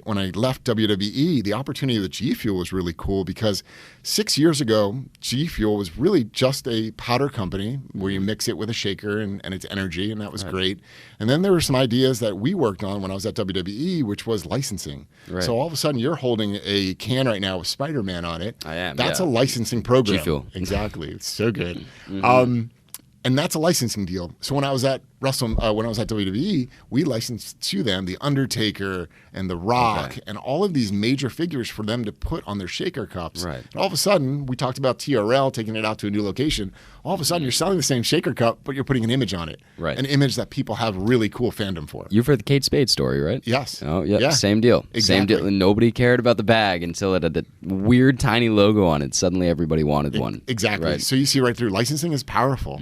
when I left WWE, the opportunity with G Fuel was really cool because 6 years ago, G Fuel was really just a powder company where you mix it with a shaker and it's energy, and that was great. And then there were some ideas that we worked on when I was at WWE, which was licensing. Right. So all of a sudden, you're holding a can right now with Spider-Man on it. I am. That's a licensing program. G Fuel. Exactly. It's so good. And that's a licensing deal. So when I was at WWE, we licensed to them The Undertaker and The Rock and all of these major figures for them to put on their shaker cups. Right. And all of a sudden, we talked about TRL, taking it out to a new location. All of a sudden, you're selling the same shaker cup, but you're putting an image on it. Right. An image that people have really cool fandom for. You've heard the Kate Spade story, right? Yes. Oh, yeah. Yeah. Same deal. Exactly. Same deal. Nobody cared about the bag until it had the weird tiny logo on it. Suddenly everybody wanted one. Exactly. Right. So you see right through. Licensing is powerful.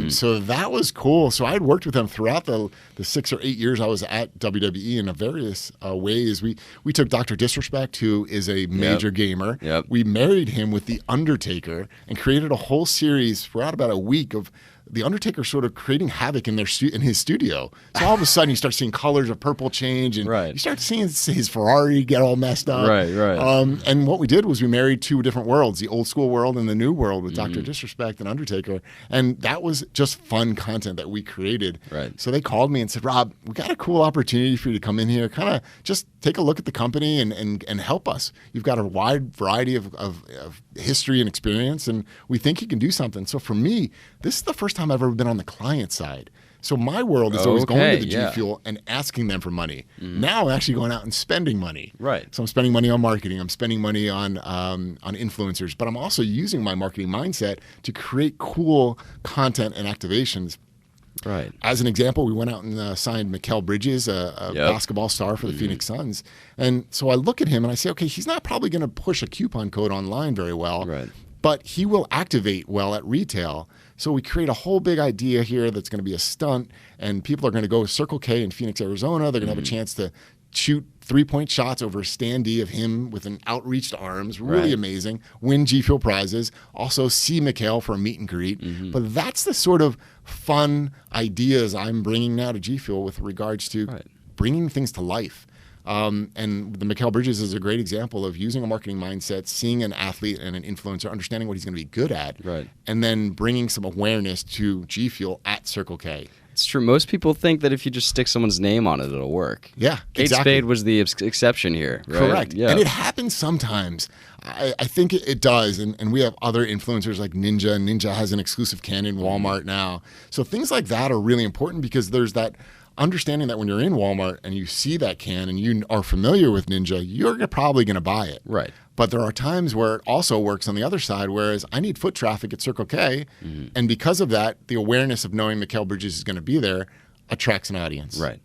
So that was cool. So I had worked with them throughout the 6 or 8 years I was at WWE in various ways. We took Dr. Disrespect, who is a major gamer. Yep. We married him with The Undertaker and created a whole series throughout about a week of The Undertaker sort of creating havoc in his studio. So all of a sudden you start seeing colors of purple change, and you start seeing his Ferrari get all messed up. Right. And what we did was we married two different worlds, the old school world and the new world with Dr. Disrespect and Undertaker. And that was just fun content that we created. Right. So they called me and said, Rob, we got a cool opportunity for you to come in here, kind of just take a look at the company and help us. You've got a wide variety of history and experience, and we think you can do something. So for me, this is the first time I've ever been on the client side. So my world is always going to the G Fuel and asking them for money. Now I'm actually going out and spending money. Right. So I'm spending money on marketing. I'm spending money on influencers. But I'm also using my marketing mindset to create cool content and activations. Right. As an example, we went out and signed Mikal Bridges, a basketball star for the Phoenix Suns. And so I look at him and I say, okay, he's not probably going to push a coupon code online very well. Right. But he will activate well at retail. So we create a whole big idea here that's going to be a stunt, and people are going to go Circle K in Phoenix, Arizona. They're going to have a chance to shoot 3-point shots over a standee of him with an outreached arms. Really amazing. Win G Fuel prizes. Also see Mikal for a meet and greet. But that's the sort of fun ideas I'm bringing now to G Fuel with regards to bringing things to life. And the Mikal Bridges is a great example of using a marketing mindset, seeing an athlete and an influencer, understanding what he's going to be good at, and then bringing some awareness to G Fuel at Circle K. It's true. Most people think that if you just stick someone's name on it, it'll work. Yeah, Kate Spade was the exception here. Right? Correct. Yeah. And it happens sometimes. I think it does. And we have other influencers like Ninja. Ninja has an exclusive can in Walmart now. So things like that are really important because there's that understanding that when you're in Walmart and you see that can and you are familiar with Ninja, you're probably going to buy it. Right. But there are times where it also works on the other side, whereas I need foot traffic at Circle K, and because of that, the awareness of knowing Mikal Bridges is going to be there attracts an audience. Right.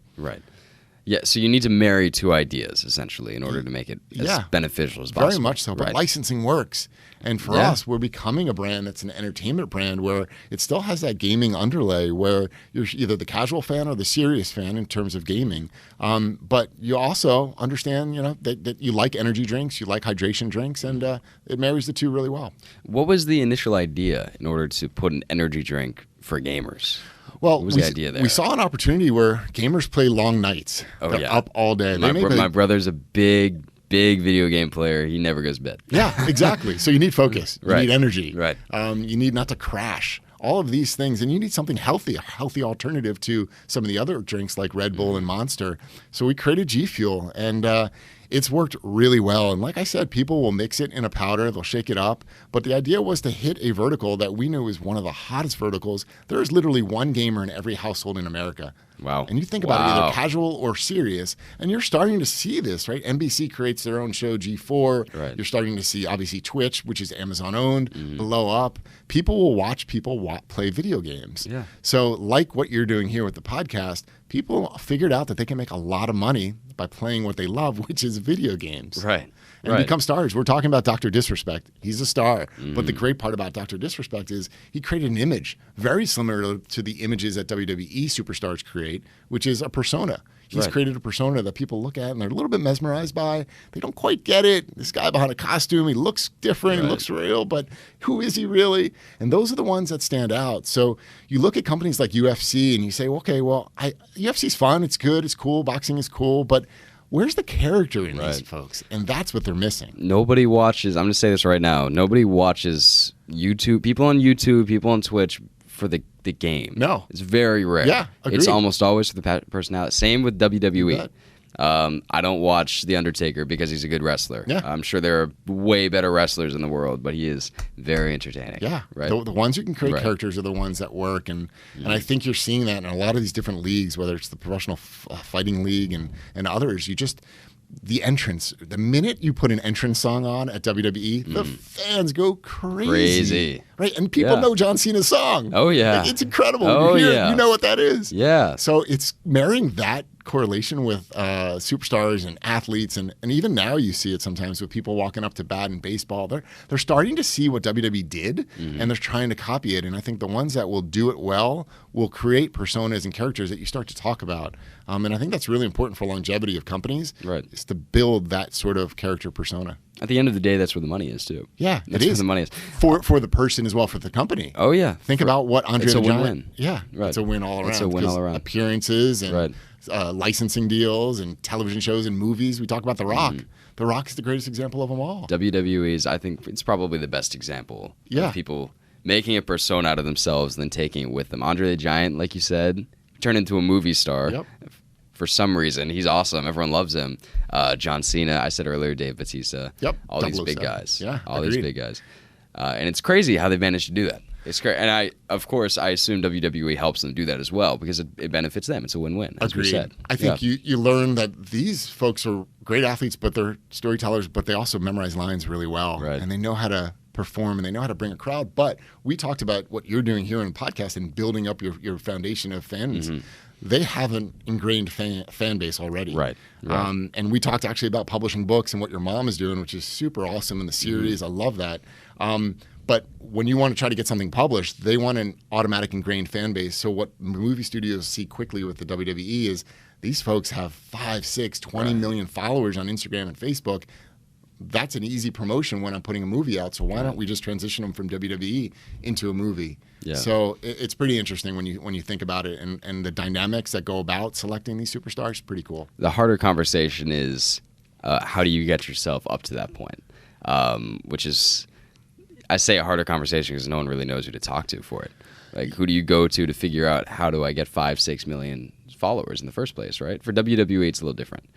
Yeah, so you need to marry two ideas, essentially, in order to make it as beneficial as possible. Very much so, but licensing works. And for us, we're becoming a brand that's an entertainment brand where it still has that gaming underlay where you're either the casual fan or the serious fan in terms of gaming. But you also understand, that you like energy drinks, you like hydration drinks, and it marries the two really well. What was the initial idea in order to put an energy drink for gamers? Well, what was the idea there? We saw an opportunity where gamers play long nights. They're up all day. My brother's a big video game player. He never goes to bed. Yeah, exactly. So you need focus. You need energy. Right. You need not to crash. All of these things. And you need something healthy, a healthy alternative to some of the other drinks like Red Bull and Monster. So we created G Fuel. And it's worked really well. And like I said, people will mix it in a powder. They'll shake it up. But the idea was to hit a vertical that we knew is one of the hottest verticals. There is literally one gamer in every household in America. Wow. And you think about it, either casual or serious, and you're starting to see this, right? NBC creates their own show, G4. Right. You're starting to see, obviously, Twitch, which is Amazon-owned, blow up. People will watch people play video games. Yeah. So like what you're doing here with the podcast, people figured out that they can make a lot of money by playing what they love, which is video games. Right. And become stars. We're talking about Dr. Disrespect. He's a star. But the great part about Dr. Disrespect is he created an image very similar to the images that WWE superstars create, which is a persona. He's created a persona that people look at and they're a little bit mesmerized by. They don't quite get it. This guy behind a costume, he looks different, he looks real, but who is he really? And those are the ones that stand out. So you look at companies like UFC and you say, okay, well, UFC's fun, it's good, it's cool, boxing is cool, but where's the character in these folks? And that's what they're missing. Nobody watches, I'm going to say this right now, nobody watches YouTube, people on YouTube, people on Twitch for the game. No. It's very rare. Yeah, agreed. It's almost always for the personality. Same with WWE. I don't watch The Undertaker because he's a good wrestler. Yeah. I'm sure there are way better wrestlers in the world, but he is very entertaining. Yeah, right. The ones who can create characters are the ones that work, and I think you're seeing that in a lot of these different leagues, whether it's the professional fighting league and others. The entrance, the minute you put an entrance song on at WWE, the fans go crazy. Right? And people know John Cena's song. Oh, yeah. Like, it's incredible. Oh, You know what that is. Yeah. So it's marrying that correlation with superstars and athletes, and even now you see it sometimes with people walking up to bat in baseball. They're starting to see what WWE did, and they're trying to copy it. And I think the ones that will do it well will create personas and characters that you start to talk about. And I think that's really important for longevity of companies, is to build that sort of character persona. At the end of the day, that's where the money is too. Yeah, that's where the money is for the person as well, for the company. Oh yeah, think about what Andre the Giant. Win-win. Yeah, it's a win all around. It's a win all around. Appearances and licensing deals and television shows and movies. We talk about The Rock. The Rock is the greatest example of them all. WWE is, I think, it's probably the best example of people making a persona out of themselves and then taking it with them. Andre the Giant, like you said, turned into a movie star. Yep. For some reason, he's awesome. Everyone loves him. John Cena, I said earlier, Dave Bautista. Yep. All these big guys. Yeah, all these big guys. And it's crazy how they managed to do that. It's great. And I assume WWE helps them do that as well because it benefits them. It's a win-win, as we said. I think you learn that these folks are great athletes, but they're storytellers, but they also memorize lines really well. Right. And they know how to perform and they know how to bring a crowd. But we talked about what you're doing here in the podcast and building up your foundation of fans. They have an ingrained fan base already. Right. And we talked actually about publishing books and what your mom is doing, which is super awesome in the series. I love that. But when you want to try to get something published, they want an automatic ingrained fan base. So what movie studios see quickly with the WWE is these folks have 5, 6, 20 million followers on Instagram and Facebook. That's an easy promotion when I'm putting a movie out. So why don't we just transition them from WWE into a movie? Yeah. So it's pretty interesting when you think about it, and the dynamics that go about selecting these superstars. Pretty cool. The harder conversation is how do you get yourself up to that point, which is, I say a harder conversation because no one really knows who to talk to for it. Like, who do you go to figure out how do I get 5, 6 million followers in the first place, right? For WWE, it's a little different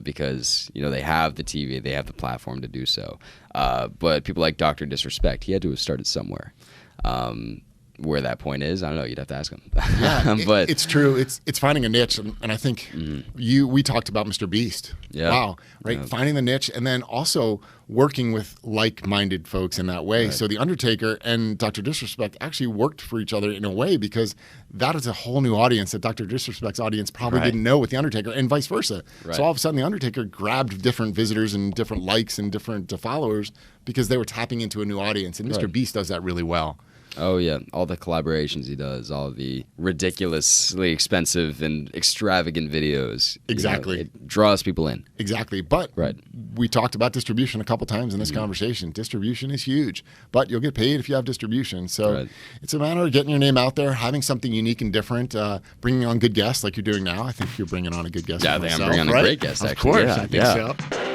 because, they have the TV, they have the platform to do so. But people like Dr. Disrespect, he had to have started somewhere. Where that point is, I don't know. You'd have to ask him. Yeah, but it's true. It's finding a niche, and I think we talked about Mr. Beast. Yeah. Wow, right? Yeah. Finding the niche, and then also working with like-minded folks in that way. Right. So the Undertaker and Dr. Disrespect actually worked for each other in a way because that is a whole new audience that Dr. Disrespect's audience probably didn't know with the Undertaker, and vice versa. Right. So all of a sudden, the Undertaker grabbed different visitors and different likes and different followers because they were tapping into a new audience, and Mr. Beast does that really well. Oh, yeah. All the collaborations he does, all the ridiculously expensive and extravagant videos. Exactly. It draws people in. Exactly. But we talked about distribution a couple times in this conversation. Distribution is huge, but you'll get paid if you have distribution. So it's a matter of getting your name out there, having something unique and different, bringing on good guests like you're doing now. I think you're bringing on a good guest. Yeah, I think I'm bringing on a great guest, actually. Of course. I think so.